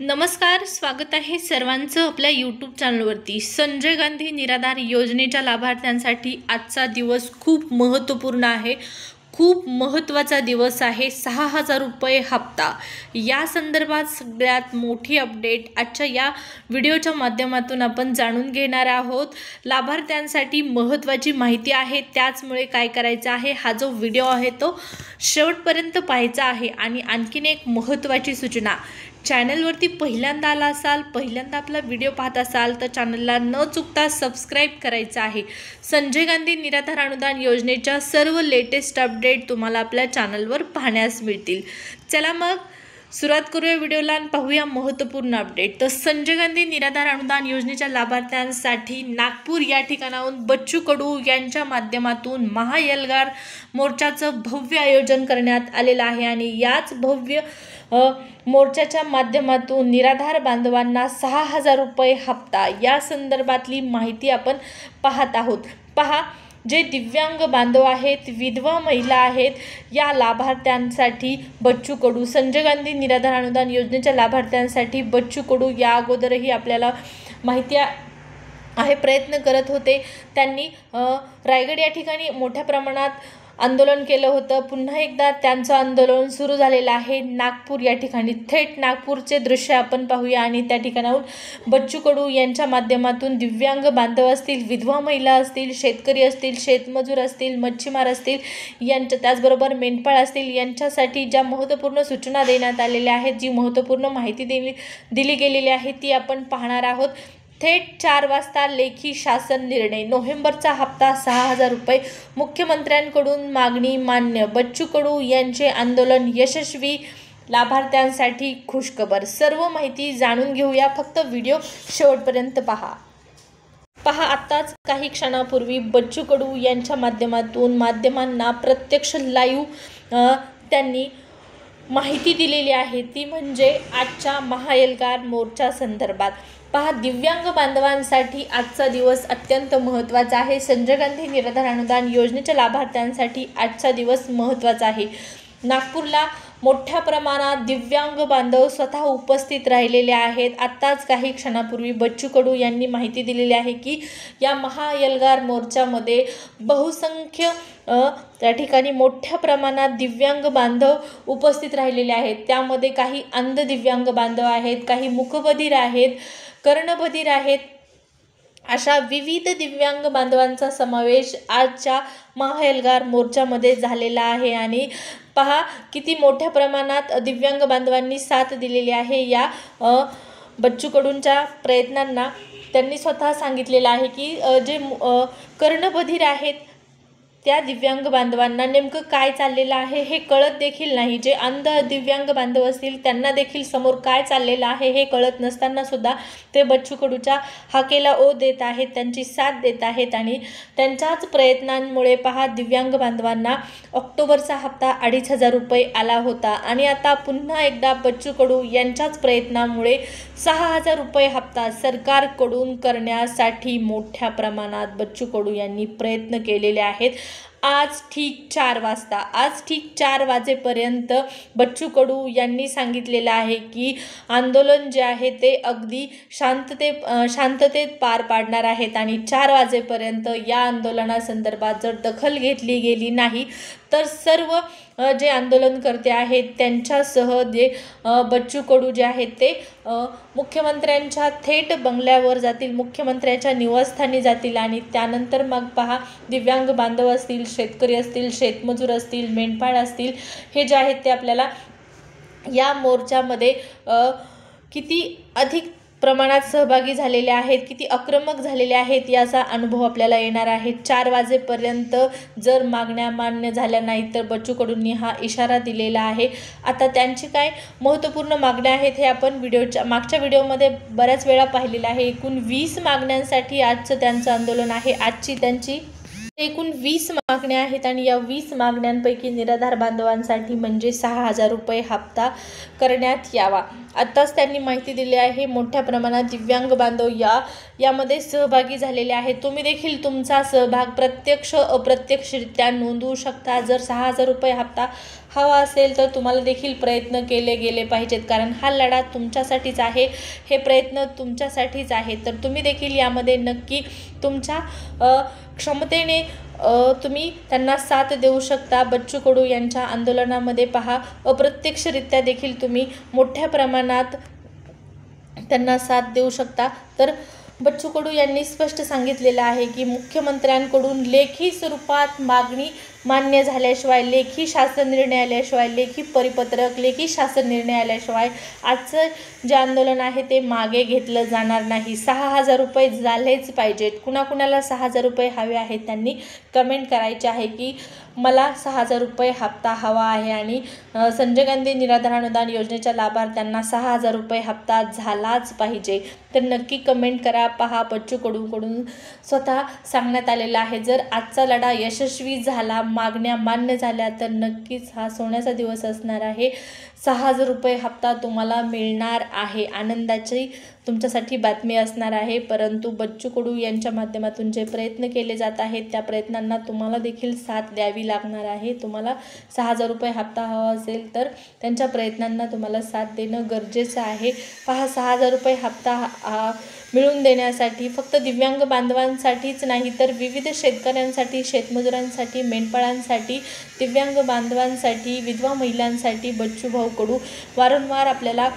नमस्कार, स्वागत आहे सर्वांचं आपल्या यूट्यूब चॅनलवरती। संजय गांधी निराधार योजनेच्या लाभार्थ्यांसाठी आजचा दिवस खूप महत्त्वपूर्ण आहे। खूप महत्त्वाचा दिवस आहे। 6000 रुपये हप्ता या संदर्भात सगळ्यात मोठी अपडेट आजच्या या व्हिडिओच्या माध्यमातून आपण जाणून घेणार आहोत। लाभार्थ्यांसाठी महत्त्वाची माहिती आहे, त्याचमुळे काय करायचं आहे, हा जो व्हिडिओ आहे तो शेवटपर्यंत पाहायचा आहे। आणि आणखीन एक महत्त्वाची सूचना, चॅनलवरती पहिल्यांदा आला असाल, पहिल्यांदा आपला व्हिडिओ पाहत असाल तर चॅनलला न चुकता सबस्क्राइब करायचं आहे। संजय गांधी निराधार अनुदान योजनेच्या सर्व लेटेस्ट अपडेट तुम्हाला आपल्या चॅनलवर पाहण्यास मिळतील। चला मग सुरुवात करूया व्हिडिओला आणि पाहूया महत्त्वपूर्ण अपडेट। तर संजय गांधी निराधार अनुदान योजनेच्या लाभार्थ्यांसाठी नागपूर या ठिकाणाहून बच्चू कडू यांच्या माध्यमातून महाएल्गार मोर्चाचं भव्य आयोजन करण्यात आलेलं आहे। आणि याच भव्य मोर्चाच्या माध्यमातून निराधार बांधवांना 6000 रुपये हप्ता या संदर्भातली माहिती आपण पाहत आहोत। पहा, जे दिव्यांग बांधव आहेत, विधवा महिला आहेत, या लाभार्थ्यांसाठी बच्चू कडू, संजय गांधी निराधार अनुदान योजनेच्या लाभार्थ्यांसाठी बच्चू कडू या अगोदरही आपल्याला माहिती आहे प्रयत्न करत होते। त्यांनी रायगड या ठिकाणी मोठ्या प्रमाणात आंदोलन केलं होतं। पुन्हा एकदा त्यांचं आंदोलन सुरू झालेलं आहे नागपूर या ठिकाणी। थेट नागपूरचे दृश्य आपण पाहूया आणि त्या ठिकाणाहून बच्चू कडू यांच्या माध्यमातून दिव्यांग बांधव असतील, विधवा महिला असतील, शेतकरी असतील, शेतमजूर असतील, मच्छीमार असतील, यांच्या त्याचबरोबर मेंढपाळ असतील, यांच्यासाठी ज्या महत्त्वपूर्ण सूचना देण्यात आलेल्या आहेत, जी महत्त्वपूर्ण माहिती दिली गेलेली आहे ती आपण पाहणार आहोत। थेट 4 वाजता लेखी शासन निर्णय, नोव्हेंबरचा हप्ता 6000 रुपये, मुख्यमंत्र्यांकडून मागणी मान्य, बच्चू कडू यांचे आंदोलन यशस्वी, लाभार्थ्यांसाठी खुशखबर। सर्व माहिती जाणून घेऊया, फक्त व्हिडिओ शेवटपर्यंत पहा। आत्ताच काही क्षणापूर्वी बच्चू कडू यांच्या माध्यमातून माध्यमांना प्रत्यक्ष लाईव्ह त्यांनी माहिती दिलेली आहे, ती म्हणजे आजच्या महाएल्गार मोर्चा संदर्भात। पहा, दिव्यांग बांधवांसाठी आजचा दिवस अत्यंत महत्त्वाचा आहे। संजय गांधी निराधार अनुदान योजनेच्या लाभार्थ्यांसाठी आजचा दिवस महत्त्वाचा आहे। नागपूरला मोठ्या प्रमाणात दिव्यांग बांधव स्वतः उपस्थित राहिलेले आहेत। आत्ताच काही क्षणापूर्वी बच्चू कडू यांनी माहिती दिलेली आहे की या महाएल्गार मोर्चामध्ये बहुसंख्य त्या ठिकाणी मोठ्या प्रमाणात दिव्यांग बांधव उपस्थित राहिलेले आहेत। त्यामध्ये काही अंध दिव्यांग बांधव आहेत, काही मुकबधीर आहेत, कर्णबधीर आहेत, अशा विविध दिव्यांग बांधवांचा समावेश आजच्या महाएल्गार मोर्चामध्ये झालेला आहे। आणि पहा, किती मोठ्या प्रमाणात दिव्यांग बांधवांनी साथ दिलेली आहे या बच्चू कडूंच्या प्रयत्नांना। त्यांनी स्वतः सांगितलेलं आहे की जे कर्णबधीर आहेत त्या दिव्यांग बांधवांना नेमकं काय चाललेलं आहे हे कळत देखील नाही। जे अंध दिव्यांग बांधव असतील त्यांना देखील समोर काय चाललेलं आहे हे कळत नसताना सुद्धा ते बच्चू कडूच्या हाकेला ओ देत आहेत, त्यांची साथ देत आहेत। आणि त्यांच्याच प्रयत्नांमुळे पहा, दिव्यांग बांधवांना ऑक्टोबरचा हप्ता 2500 रुपये आला होता। आणि आता पुन्हा एकदा बच्चू कडू यांच्याच प्रयत्नामुळे 6000 रुपये हप्ता सरकारकडून करण्यासाठी मोठ्या प्रमाणात बच्चू कडू यांनी प्रयत्न केलेले आहेत। आज ठीक 4 वाजेपर्यंत बच्चू कडू यांनी सांगितलेलं आहे की आंदोलन जे आहे ते अगदी शांततेत पार पाडणार आहेत। आणि 4 वाजेपर्यंत या आंदोलनासंदर्भात जर दखल घेतली गेली नाही तर सर्व जे आंदोलनकर्ते आहेत त्यांच्यासह जे बच्चू कडू जे आहेत ते मुख्यमंत्र्यांच्या थेट बंगल्यावर जातील, मुख्यमंत्र्यांच्या निवासस्थानी जातील। आणि त्यानंतर मग पहा, दिव्यांग बांधव असतील, शेतकरी असतील, शेतमजूर असतील, मेंढपाळ असतील, हे जे आहेत ते आपल्याला या मोर्चामध्ये किती अधिक प्रमाणात सहभागी झालेले आहेत, किती आक्रमक झालेले आहेत याचा अनुभव आपल्याला येणार आहे। 4 वाजेपर्यंत जर मागण्या मान्य झाल्या नाही तर बच्चू कडूंनी हा इशारा दिलेला आहे। आता त्यांची काय महत्त्वपूर्ण मागण्या आहेत हे आपण मागच्या व्हिडिओमध्ये बऱ्याच वेळा पाहिलेलं आहे। एकूण 20 मागण्यांसाठी आजचं त्यांचं आंदोलन आहे। आजची त्यांची एकूण 20 मागण्या आहेत आणि या 20 मागण्यांपैकी निराधार बांधवांसाठी म्हणजे 6000 रुपये हप्ता करण्यात यावा। आत्ताच त्यांनी माहिती दिली आहे। मोठ्या प्रमाणात दिव्यांग बांधव यामध्ये सहभागी झालेले आहेत। तुम्ही देखील तुमचा सहभाग प्रत्यक्ष अप्रत्यक्षरित्या नोंदवू शकता। जर 6000 रुपये हप्ता हवा असेल तर तुम्हाला देखील प्रयत्न केले गेले पाहिजेत, कारण हा लढा तुमच्यासाठीच आहे, हे प्रयत्न तुमच्यासाठीच आहे. तर तुम्ही देखील यामध्ये नक्की तुमच्या क्षमतेने तुम्ही त्यांना साथ देऊ शकता. बच्चू कडू यांच्या आंदोलनामध्ये पहा, अप्रत्यक्षरित्या देखील तुम्ही मोठ्या प्रमाणात त्यांना साथ देऊ शकता. तर बच्चू कडू यांनी स्पष्ट सांगितलेलं आहे की मुख्यमंत्र्यांकडून लेखी स्वरूपात मागणी मान्य झाल्याशिवाय, लेखी शासन निर्णय आल्याशिवाय, लेखी परिपत्रक, लेखी शासन निर्णय आल्याशिवाय आजचं जे आंदोलन आहे ते मागे घेतलं जाणार नाही. 6,000 रुपये झालेच पाहिजेत. कुणाकुणाला 6,000 रुपये हवे आहेत त्यांनी कमेंट करायचे आहे की मला 6,000 रुपये हप्ता हवा आहे आणि संजय गांधी निराधार अनुदान योजनेच्या लाभार्थ्यांना 6,000 रुपये हप्ता झालाच पाहिजे. तर नक्की कमेंट करा. पहा, बच्चू कडूंकडून स्वतः सांगण्यात आलेलं आहे, जर आजचा लढा यशस्वी झाला, मागण्या मान्य झाल्या, तर नक्कीच हा सोन्याचा दिवस असणार आहे. 6,000 रुपये हप्ता तुम्हाला मिळणार आहे. आनंदाची तुमच्यासाठी बातमी असणार आहे. परंतु बच्चू कडू यांच्या माध्यमातून जे प्रयत्न केले जात आहेत त्या प्रयत्नांना तुम्हाला देखील साथ द्यावी लागणार आहे. तुम्हाला 6,000 रुपये हप्ता हवा असेल तर त्यांच्या प्रयत्नांना तुम्हाला साथ देणं गरजेचं आहे. पहा, 6,000 रुपये हप्ता मिळवून देण्यासाठी फक्त दिव्यांग बांधवांसाठीच नाही तर विविध शेतकऱ्यांसाठी, शेतमजुरांसाठी, मेंढपाळांसाठी, दिव्यांग बांधवांसाठी, विधवा महिलांसाठी बच्चूभाऊ कडू वारंवार आपल्याला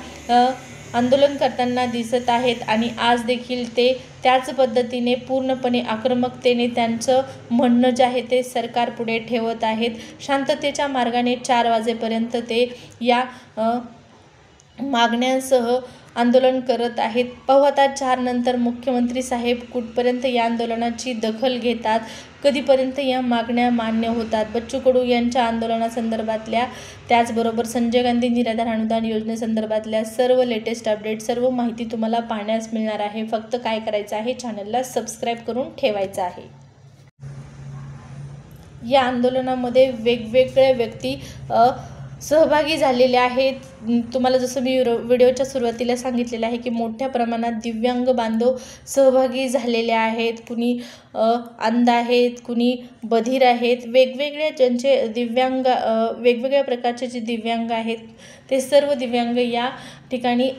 आंदोलन करताना दिसत आहेत आणि आज देखील ते त्याच पद्धतीने पूर्णपणे आक्रमकतेने त्यांचं म्हणणं जे आहे ते सरकारपुढे ठेवत आहेत. शांततेच्या मार्गाने 4 वाजेपर्यंत ते या मागण्यांसह आंदोलन करत आहेत. पाहू आता 4 नंतर मुख्यमंत्री साहेब कुठपर्यंत या आंदोलनाची दखल घेतात, कधीपर्यंत या मागण्या मान्य होतात. बच्चू कडू यांच्या आंदोलनासंदर्भातल्या, त्याचबरोबर संजय गांधी निराधार अनुदान योजनेसंदर्भातल्या सर्व लेटेस्ट अपडेट, सर्व माहिती तुम्हाला पाहण्यास मिळणार आहे. फक्त काय करायचं आहे, चॅनलला सबस्क्राईब करून ठेवायचं आहे. या आंदोलनामध्ये वेगवेगळ्या व्यक्ती सहभागी झालेले आहेत. तुम्हाला जसं मी व्हिडिओच्या सुरुवातीला सांगितलेलं आहे की मोठ्या प्रमाणात दिव्यांग बांधव सहभागी झालेले आहेत. कुणी अंध आहेत, कुणी बधिर आहेत, वेगवेगळ्या ज्यांचे दिव्यांग, वेगवेगळ्या प्रकारचे जे दिव्यांग आहेत ते सर्व दिव्यांग या ठिकाणी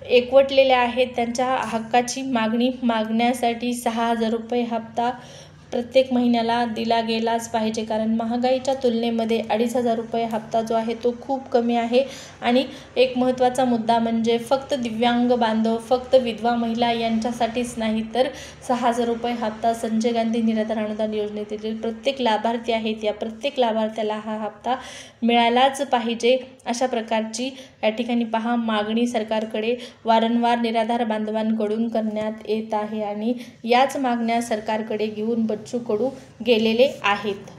एकवटलेले आहेत. त्यांच्या हक्काची मागणी मागण्यासाठी 6,000 रुपये हप्ता प्रत्येक महिन्याला दिला गेलाच पाहिजे, कारण महागाईच्या तुलनेमध्ये 2,500 रुपये हप्ता जो आहे तो खूप कमी आहे. आणि एक महत्त्वाचा मुद्दा म्हणजे फक्त दिव्यांग बांधव, फक्त विधवा महिला यांच्यासाठीच नाही तर 6,000 रुपये हप्ता संजय गांधी निराधार अनुदान योजनेतील प्रत्येक लाभार्थी आहेत, या प्रत्येक लाभार्थ्याला हा हप्ता मिळालाच पाहिजे. अशा प्रकारची या ठिकाणी पहा मागणी सरकारकडे वारंवार निराधार बांधवांकडून करण्यात येत आहे आणि याच मागण्या सरकारकडे घेऊन बच्चू कडू गेलेले आहेत.